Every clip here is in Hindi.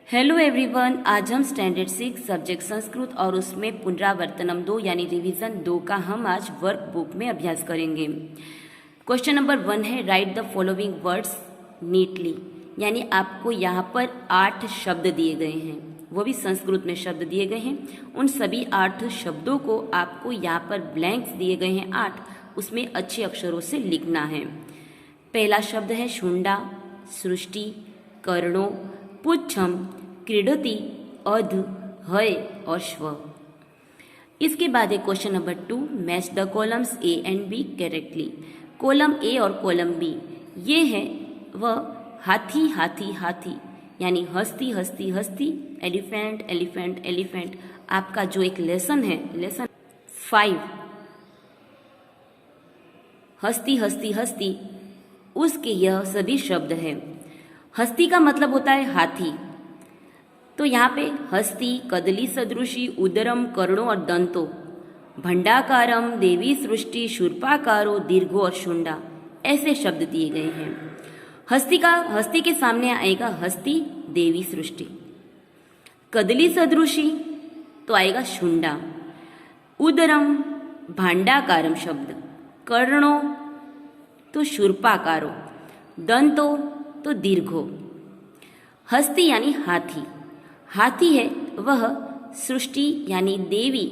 हेलो एवरीवन, आज हम स्टैंडर्ड 6 सब्जेक्ट संस्कृत और उसमें पुनरावर्तनम 2 यानी रिवीजन 2 का हम आज वर्क बुक में अभ्यास करेंगे। क्वेश्चन नंबर 1 है right the following words neatly, यानी आपको यहाँ पर 8 शब्द दिए गए हैं, वो भी संस्कृत में शब्द दिए गए हैं। उन सभी 8 शब्दों को आपको यहाँ पर ब्लैंक्स दिए गए हैं 8, उसमें अच्छे अक्षरों से लिखना है। पहला शब्द है शुंडा, सृष्टि, कर्णो, पुच्छम, क्रीडति, अध, हय और श्व। इसके बाद है question number 2, match the columns A and B correctly. Column A और कॉलम बी ये है वह हाथी हाथी हाथी, यानी हस्ती हस्ती हस्ती, एलिफेंट एलिफेंट एलिफेंट। आपका जो एक लेसन है, लेसन 5 हस्ती हस्ती हस्ती, उसके यह सभी शब्द है। हस्ती का मतलब होता है हाथी, तो यहाँ पे हस्ती, कदली सदृशी, उदरम, कर्णो और दंतो, भंडाकारम, देवी सृष्टि, शूर्पाकारो, दीर्घो और शुंडा, ऐसे शब्द दिए गए हैं। हस्ती के सामने आएगा हस्ती, देवी सृष्टि। कदली सदृशी तो आएगा शुंडा, उदरम भांडाकारम शब्द, कर्णो तो शूर्पाकारो, दंतो तो दीर्घो। हस्ती यानी हाथी, हाथी है वह सृष्टि यानी देवी,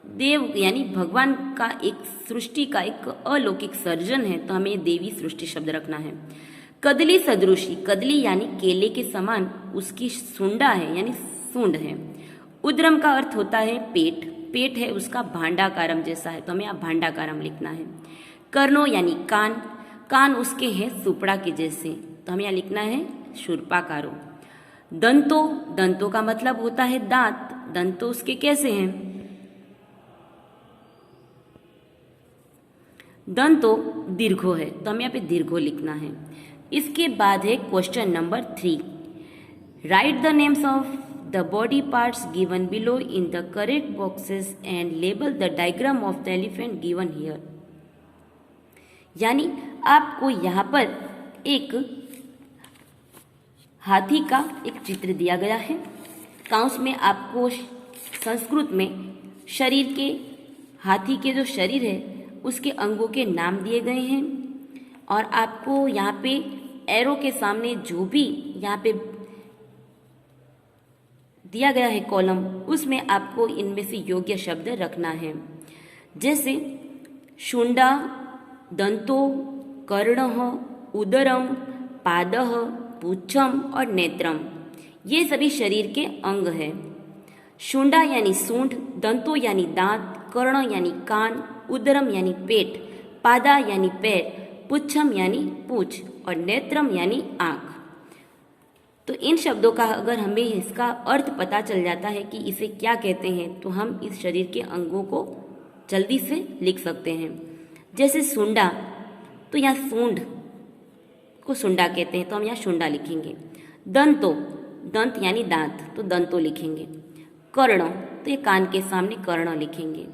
देव यानी भगवान का एक सृष्टि का एक अलौकिक सर्जन है, तो हमें देवी सृष्टि शब्द रखना है। कदली सदृशी, कदली यानी केले के समान उसकी सुंडा है, यानी सूंड है। उद्रम का अर्थ होता है पेट, पेट है उसका भांडाकारम जैसा है, तो हमें यहाँ भांडाकारम लिखना है। कर्णो यानी कान, कान उसके हैं सुपड़ा के जैसे, तो हमें यहाँ लिखना है शूर्पाकारो। दंतो, दंतो का मतलब होता है दांत, दंतो उसके कैसे हैं, दंतो दीर्घो है, तो हमें यहाँ पे दीर्घो लिखना है। इसके बाद है question number 3, right the names of the body parts given below in the correct boxes and label the diagram of the elephant given here. यानी आपको यहाँ पर एक हाथी का एक चित्र दिया गया है, काउंस में आपको संस्कृत में शरीर के, हाथी के जो शरीर है उसके अंगों के नाम दिए गए हैं, और आपको यहाँ पे एरो के सामने जो भी यहाँ पे दिया गया है कॉलम, उसमें आपको इनमें से योग्य शब्द रखना है, जैसे शुंडा, दंतो, कर्णः, उदरम, पादः, पुच्छम और नेत्रम, ये सभी शरीर के अंग है। शुंडा यानी सूंड, दंतो यानी दांत, कर्ण यानी कान, उदरम यानी पेट, पादा यानी पैर, पुच्छम यानी पूंछ और नेत्रम यानी आंख। तो इन शब्दों का अगर हमें इसका अर्थ पता चल जाता है कि इसे क्या कहते हैं, तो हम इस शरीर के अंगों को जल्दी से लिख सकते हैं। जैसे सुंडा, तो यहाँ सूंड को सुंडा कहते हैं, तो हम यहाँ शुंडा लिखेंगे। दंतो, दंत यानी दांत, तो दंतो लिखेंगे। कर्ण, तो ये कान के सामने कर्ण लिखेंगे।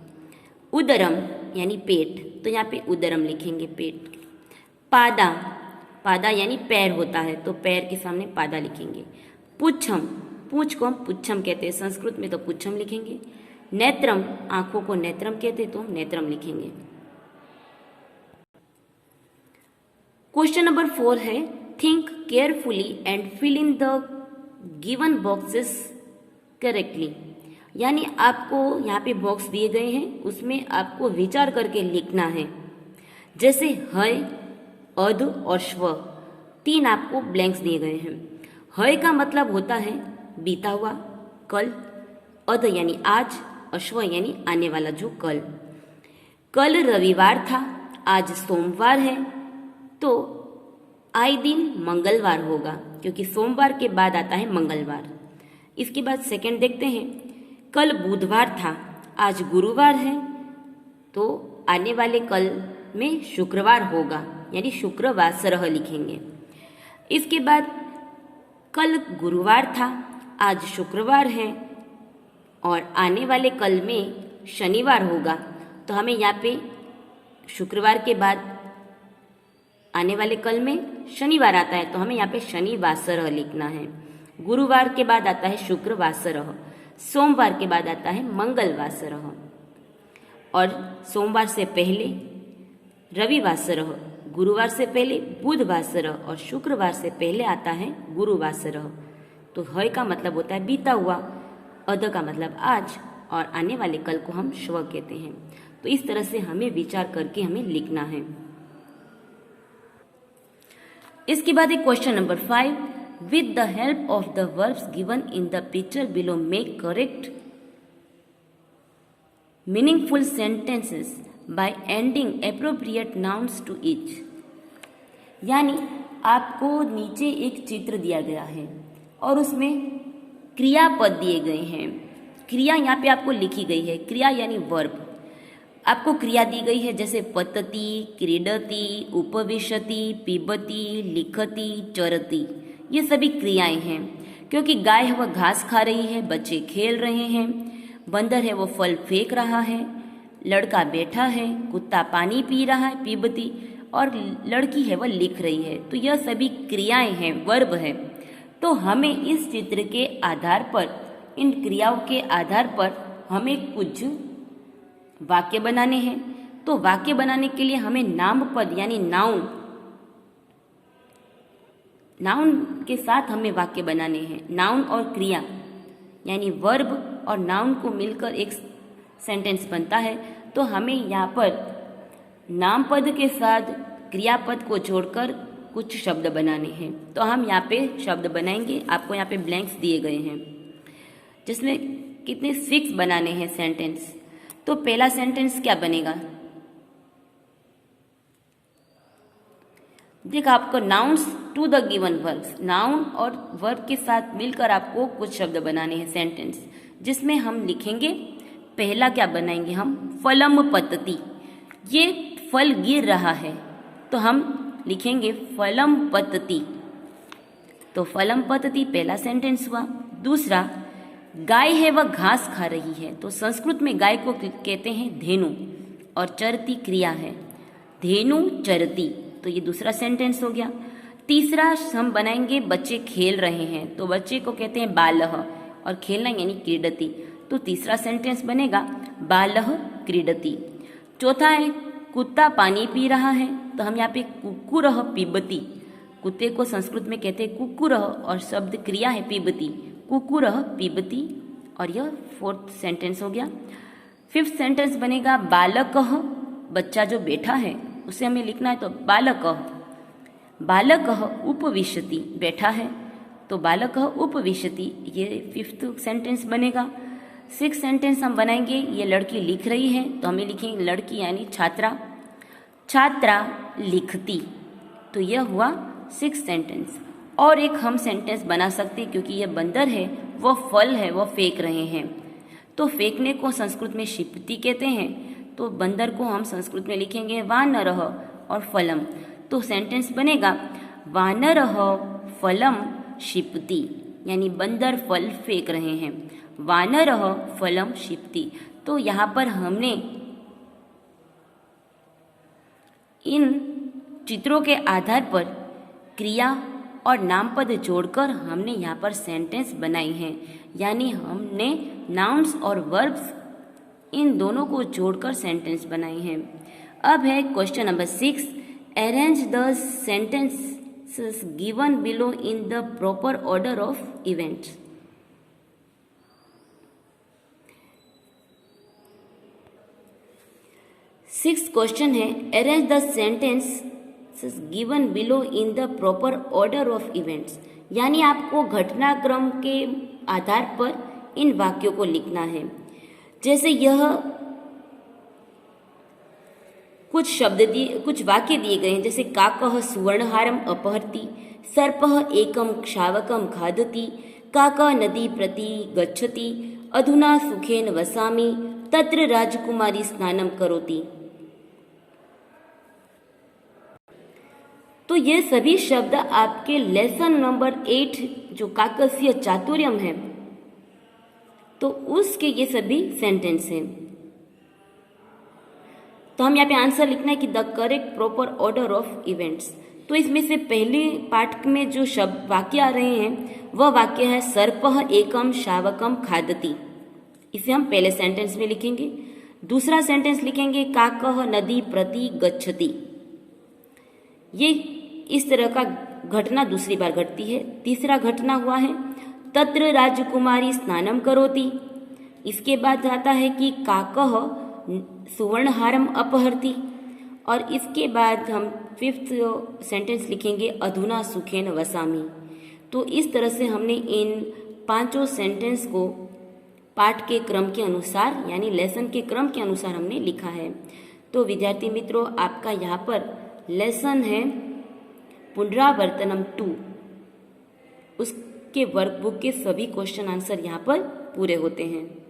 उदरम यानी पेट, तो यहाँ पे उदरम लिखेंगे, पेट। पादा, पादा यानी पैर होता है, तो पैर के सामने पादा लिखेंगे। पुच्छम, पूंछ को हम पुच्छम कहते हैं, संस्कृत में तो पुच्छम लिखेंगे। नेत्रम, आंखों को नेत्रम कहते हैं, तो हम नेत्रम लिखेंगे। क्वेश्चन नंबर 4 है think carefully and fill in the given boxes correctly, यानी आपको यहाँ पे बॉक्स दिए गए हैं, उसमें आपको विचार करके लिखना है। जैसे हय, अध और श्व, 3 आपको ब्लैंक्स दिए गए हैं। हय का मतलब होता है बीता हुआ, कल। अध यानी आज, और श्व यानी आने वाला जो कल। कल रविवार था, आज सोमवार है, तो आए दिन मंगलवार होगा, क्योंकि सोमवार के बाद आता है मंगलवार। इसके बाद सेकंड देखते हैं, कल बुधवार था, आज गुरुवार है, तो आने वाले कल में शुक्रवार होगा, यानी शुक्रवासरः लिखेंगे। इसके बाद कल गुरुवार था, आज शुक्रवार है, और आने वाले कल में शनिवार होगा, तो हमें यहाँ पे शुक्रवार के बाद आने वाले कल में शनिवार आता है तो हमें यहाँ पे शनिवासरः लिखना है। गुरुवार के बाद आता है शुक्रवासरः, सोमवार के बाद आता है मंगलवासरः, और सोमवार से पहले रविवासरः, गुरुवार से पहले बुधवासरः और शुक्रवार से पहले आता है गुरुवासरः। तो ह का मतलब होता है बीता हुआ, अध का मतलब आज, और आने वाले कल को हम श्व कहते हैं। तो इस तरह से हमें विचार करके हमें लिखना है। इसके बाद एक question number 5, with the help of the verbs given in the picture below make correct meaningful sentences by ending appropriate nouns to each. यानी आपको नीचे एक चित्र दिया गया है और उसमें क्रियापद दिए गए हैं। क्रिया यहाँ पे आपको लिखी गई है, क्रिया यानी वर्ब। आपको क्रिया दी गई है जैसे पतति, क्रीडति, उपविशति, पिबति, लिखति, चरति, ये सभी क्रियाएं हैं। क्योंकि गाय है वह घास खा रही है, बच्चे खेल रहे हैं, बंदर है वो फल फेंक रहा है, लड़का बैठा है, कुत्ता पानी पी रहा है, पिबती, और लड़की है वह लिख रही है। तो यह सभी क्रियाएं हैं, वर्ब है। तो हमें इस चित्र के आधार पर, इन क्रियाओं के आधार पर हमें कुछ वाक्य बनाने हैं। तो वाक्य बनाने के लिए हमें नामपद यानी नाउन के साथ हमें वाक्य बनाने हैं। नाउन और क्रिया यानी वर्ब और नाउन को मिलकर एक सेंटेंस बनता है। तो हमें यहाँ पर नामपद के साथ क्रियापद को जोड़कर कुछ शब्द बनाने हैं। तो हम यहाँ पे शब्द बनाएंगे। आपको यहाँ पे ब्लैंक्स दिए गए हैं जिसमें कितने 6 बनाने हैं सेंटेंस। तो पहला सेंटेंस क्या बनेगा, देखो आपको nouns to the given verbs, noun और वर्ब के साथ मिलकर आपको कुछ शब्द बनाने हैं सेंटेंस, जिसमें हम लिखेंगे। पहला क्या बनाएंगे हम, फलम पतति, ये फल गिर रहा है तो हम लिखेंगे फलम पतति। तो फलम पतति पहला सेंटेंस हुआ। दूसरा, गाय है वह घास खा रही है, तो संस्कृत में गाय को कहते हैं धेनु, और चरती क्रिया है, धेनु चरती, तो ये दूसरा सेंटेंस हो गया। तीसरा हम बनाएंगे बच्चे खेल रहे हैं, तो बच्चे को कहते हैं बालह, और खेलना यानी क्रीडति, तो तीसरा सेंटेंस बनेगा बालह क्रीडति। चौथा है कुत्ता पानी पी रहा है, तो हम यहाँ पे कुक्कुरः पिबति, कुत्ते को संस्कृत में कहते हैं कुक्कुरः, और शब्द क्रिया है पिबति, कुक्कुरः पिबति, और यह 4th सेंटेंस हो गया। 5th सेंटेंस बनेगा बालकः, बच्चा जो बैठा है उसे हमें लिखना है, तो बालकः, बालकः उपविशति, बैठा है तो बालकः उपविशति, ये 5th सेंटेंस बनेगा। 6th सेंटेंस हम बनाएंगे, ये लड़की लिख रही है तो हमें लिखेंगे लड़की यानी छात्रा, छात्रा लिखती, तो यह हुआ 6th सेंटेंस। और एक हम सेंटेंस बना सकते क्योंकि यह बंदर है वह फल है वह फेंक रहे हैं, तो फेंकने को संस्कृत में क्षिपति कहते हैं, तो बंदर को हम संस्कृत में लिखेंगे वानरः और फलम, तो सेंटेंस बनेगा वानरः फलम क्षिपति, यानी बंदर फल फेंक रहे हैं, वानरः फलम क्षिपति। तो यहाँ पर हमने इन चित्रों के आधार पर क्रिया और नामपद जोड़कर हमने यहाँ पर सेंटेंस बनाई हैं, यानी हमने नाउन्स और वर्ब्स इन दोनों को जोड़कर सेंटेंस बनाए हैं। अब है question number 6, arrange the sentences given below in the proper order of events. Sixth question है, arrange the sentences given below in the proper order of events, यानी आपको घटनाक्रम के आधार पर इन वाक्यों को लिखना है। जैसे यह कुछ वाक्य दिए गए हैं, जैसे काकः सुवर्णहारम अपहरति, सर्पः एकम क्षावकम खादति, काका नदी प्रति गच्छति, अधुना सुखेन वसामि, तत्र राजकुमारी स्नानम करोति। तो ये सभी शब्द आपके लेसन नंबर 8 जो काकस्य चातुर्यम है, तो उसके ये सभी सेंटेंस हैं। तो हम यहाँ पे आंसर लिखना है कि the correct proper order of events. तो इसमें से पहले पाठ में जो शब्द वाक्य आ रहे हैं वह वाक्य है सर्पः एकम शावकम खादति। इसे हम पहले सेंटेंस में लिखेंगे। दूसरा सेंटेंस लिखेंगे काकः नदी प्रति गच्छति। ये इस तरह का घटना दूसरी बार घटती है। तीसरा घटना हुआ है तत्र राजकुमारी स्नानम करोति। इसके बाद आता है कि काकः सुवर्णहारम अपहरति। और इसके बाद हम फिफ्थ सेंटेंस लिखेंगे अधुना सुखेन वसामि। तो इस तरह से हमने इन 5 सेंटेंस को पाठ के क्रम के अनुसार यानी लेसन के क्रम के अनुसार हमने लिखा है। तो विद्यार्थी मित्रों, आपका यहाँ पर लेसन है पुनरावर्तनम 2। उसके वर्कबुक के सभी क्वेश्चन आंसर यहाँ पर पूरे होते हैं।